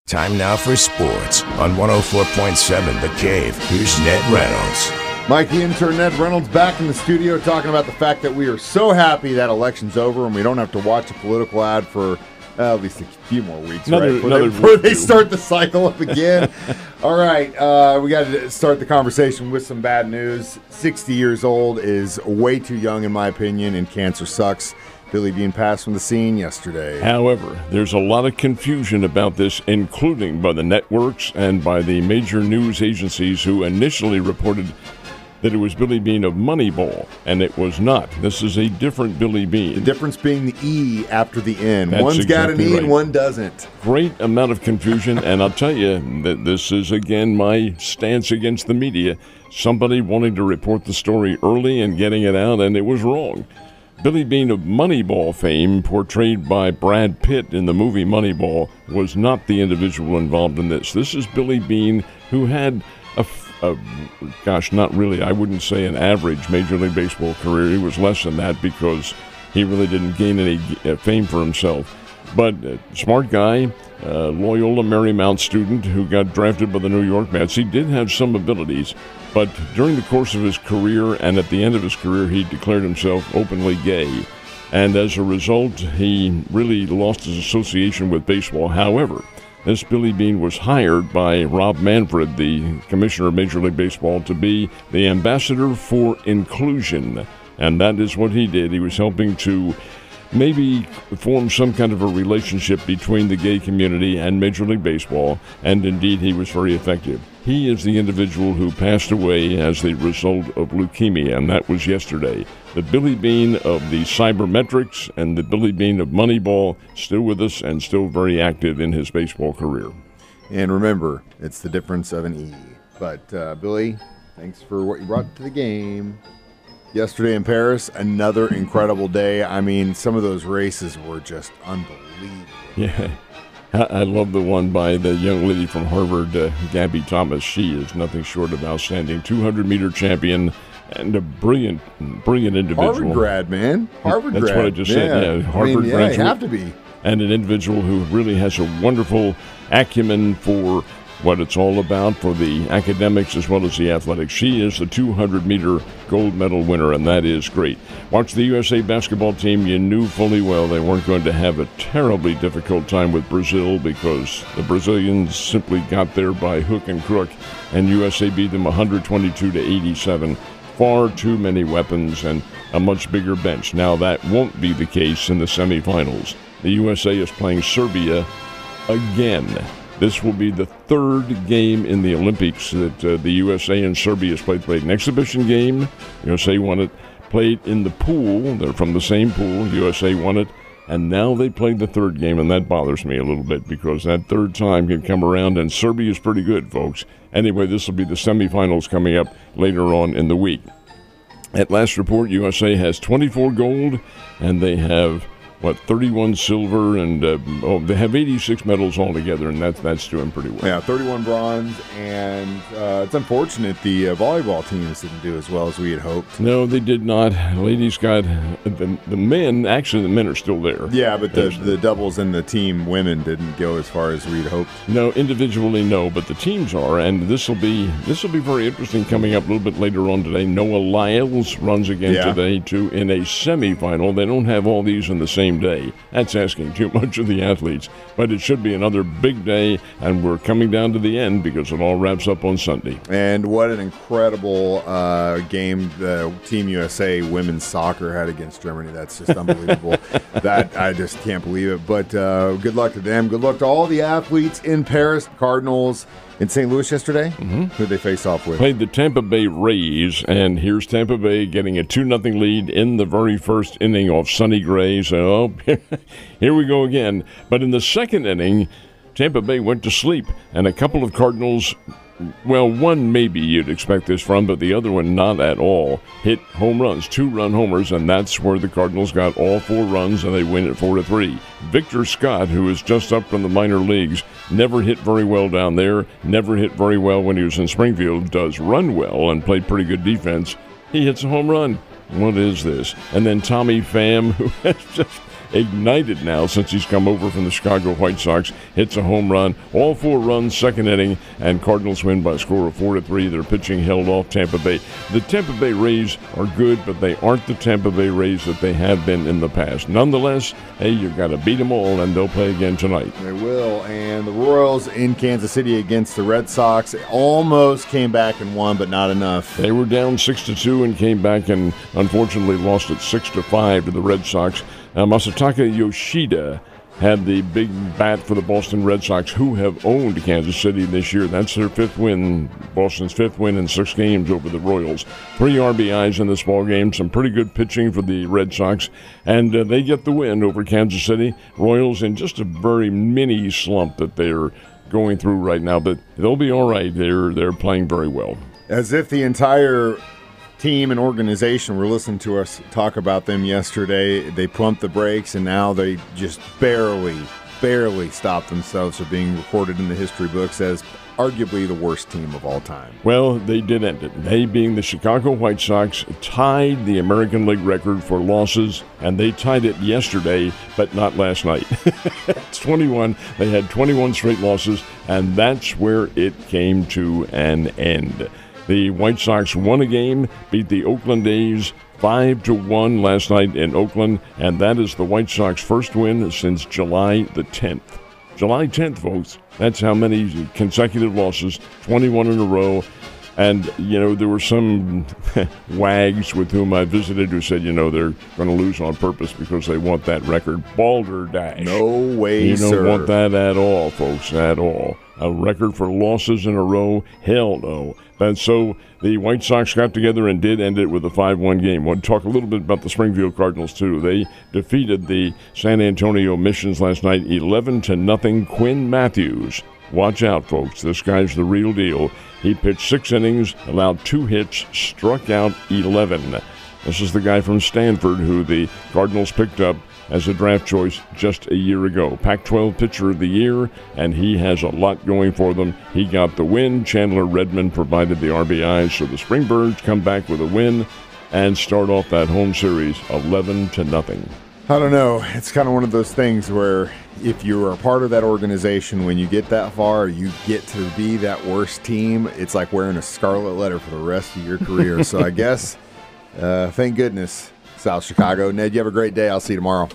Time now for sports on 104.7 The Cave. Here's Ned Reynolds. Mikey intern Ned Reynolds back in the studio talking about the fact that we are so happy that election's over and we don't have to watch a political ad for at least a few more weeks, before they start the cycle up again. All right, we got to start the conversation with some bad news. 60 years old is way too young in my opinion, and cancer sucks. Billy Beane passed from the scene yesterday. However, there's a lot of confusion about this, including by the networks and by the major news agencies who initially reported that it was Billy Beane of Moneyball, and it was not. This is a different Billy Beane. The difference being the E after the N. That's One's exactly got an E right. and one doesn't. Great amount of confusion, and I'll tell you that this is, again, my stance against the media. Somebody wanting to report the story early and getting it out, and it was wrong. Billy Beane of Moneyball fame, portrayed by Brad Pitt in the movie Moneyball, was not the individual involved in this. This is Billy Beane, who had not really, I wouldn't say an average Major League Baseball career. He was less than that because he really didn't gain any fame for himself. But smart guy, Loyola Marymount student who got drafted by the New York Mets. He did have some abilities, but during the course of his career and at the end of his career, he declared himself openly gay. And as a result, he really lost his association with baseball. However, this Billy Beane was hired by Rob Manfred, the commissioner of Major League Baseball, to be the ambassador for inclusion. And that is what he did. He was helping to maybe form some kind of a relationship between the gay community and Major League Baseball, and indeed he was very effective. He is the individual who passed away as the result of leukemia, and that was yesterday. The Billy Beane of the Cybermetrics and the Billy Beane of Moneyball still with us and still very active in his baseball career. And remember, it's the difference of an E. But Billy, thanks for what you brought to the game. Yesterday in Paris, another incredible day. I mean, some of those races were just unbelievable. Yeah, I love the one by the young lady from Harvard, Gabby Thomas. She is nothing short of outstanding. 200-meter champion and a brilliant individual. Harvard grad, man. Harvard grad. That's what I just said. Yeah, Harvard graduate. You have to be. And an individual who really has a wonderful acumen for what it's all about, for the academics as well as the athletics. She is the 200-meter gold medal winner, and that is great. Watch the USA basketball team. You knew fully well they weren't going to have a terribly difficult time with Brazil because the Brazilians simply got there by hook and crook, and USA beat them 122-87. Far too many weapons and a much bigger bench. Now that won't be the case in the semifinals. The USA is playing Serbia again. This will be the third game in the Olympics that the USA and Serbia has played an exhibition game. USA won it, played in the pool. They're from the same pool. USA won it, and now they played the third game, and that bothers me a little bit because that third time can come around, and Serbia is pretty good, folks. Anyway, this will be the semifinals coming up later on in the week. At last report, USA has 24 gold, and they have 31 silver, and they have 86 medals altogether, and that's doing pretty well. Yeah, 31 bronze, and it's unfortunate the volleyball teams didn't do as well as we had hoped. No, they did not. Ladies got the men. Actually, the men are still there. Yeah, but the doubles and the team women didn't go as far as we'd hoped. No, individually, no, but the teams are, and this will be very interesting coming up a little bit later on today. Noah Lyles runs again today too in a semifinal. They don't have all these in the same day. That's asking too much of the athletes, but it should be another big day, and we're coming down to the end because it all wraps up on Sunday. And what an incredible game the Team USA women's soccer had against Germany. That's just unbelievable. That I just can't believe it. But good luck to them. Good luck to all the athletes in Paris. Cardinals in St. Louis yesterday. Who'd they face off with? Played the Tampa Bay Rays, and here's Tampa Bay getting a 2-0 lead in the very first inning off Sonny Gray. So here we go again. But in the second inning, Tampa Bay went to sleep, and a couple of Cardinals, well, one maybe you'd expect this from, but the other one not at all, hit home runs, 2-run homers, and that's where the Cardinals got all 4 runs, and they win it 4-3. Victor Scott, who is just up from the minor leagues, never hit very well down there, never hit very well when he was in Springfield, does run well and played pretty good defense. He hits a home run. What is this? And then Tommy Pham, who has just ignited now since he's come over from the Chicago White Sox. Hits a home run, all 4 runs, second inning, and Cardinals win by a score of 4-3. Their pitching held off Tampa Bay. The Tampa Bay Rays are good, but they aren't the Tampa Bay Rays that they have been in the past. Nonetheless, hey, you've got to beat them all, and they'll play again tonight. They will, and the Royals in Kansas City against the Red Sox almost came back and won, but not enough. They were down 6-2 and came back and unfortunately lost it 6-5 to the Red Sox. Masataka Yoshida had the big bat for the Boston Red Sox, who have owned Kansas City this year. That's their 5th win, Boston's 5th win in 6 games over the Royals. 3 RBIs in this ball game, some pretty good pitching for the Red Sox, and they get the win over Kansas City. Royals in just a very mini slump that they're going through right now, but they'll be all right. They're playing very well. As if the entire team and organization were listening to us talk about them yesterday. They pumped the brakes, and now they just barely stopped themselves from being recorded in the history books as arguably the worst team of all time. Well, they did end it. They, being the Chicago White Sox, tied the American League record for losses, and they tied it yesterday, but not last night. It's 21. They had 21 straight losses, and that's where it came to an end. The White Sox won a game, beat the Oakland A's 5-1 last night in Oakland, and that is the White Sox first win since July the 10th. July 10th, folks. That's how many consecutive losses, 21 in a row. And, there were some wags with whom I visited who said, they're going to lose on purpose because they want that record. Balderdash. No way, sir. You don't want that at all, folks, at all. A record for losses in a row? Hell no. And so the White Sox got together and did end it with a 5-1 game. I want to talk a little bit about the Springfield Cardinals, too. They defeated the San Antonio Missions last night 11-0. Quinn Matthews. Watch out, folks. This guy's the real deal. He pitched 6 innings, allowed 2 hits, struck out 11. This is the guy from Stanford who the Cardinals picked up as a draft choice just a year ago. Pac-12 Pitcher of the Year, and he has a lot going for them. He got the win. Chandler Redmond provided the RBIs, so the Springbirds come back with a win and start off that home series 11-0. I don't know. It's kind of one of those things where if you are a part of that organization, when you get that far, you get to be that worst team. It's like wearing a scarlet letter for the rest of your career. So I guess, thank goodness, South Chicago. Ned, you have a great day. I'll see you tomorrow.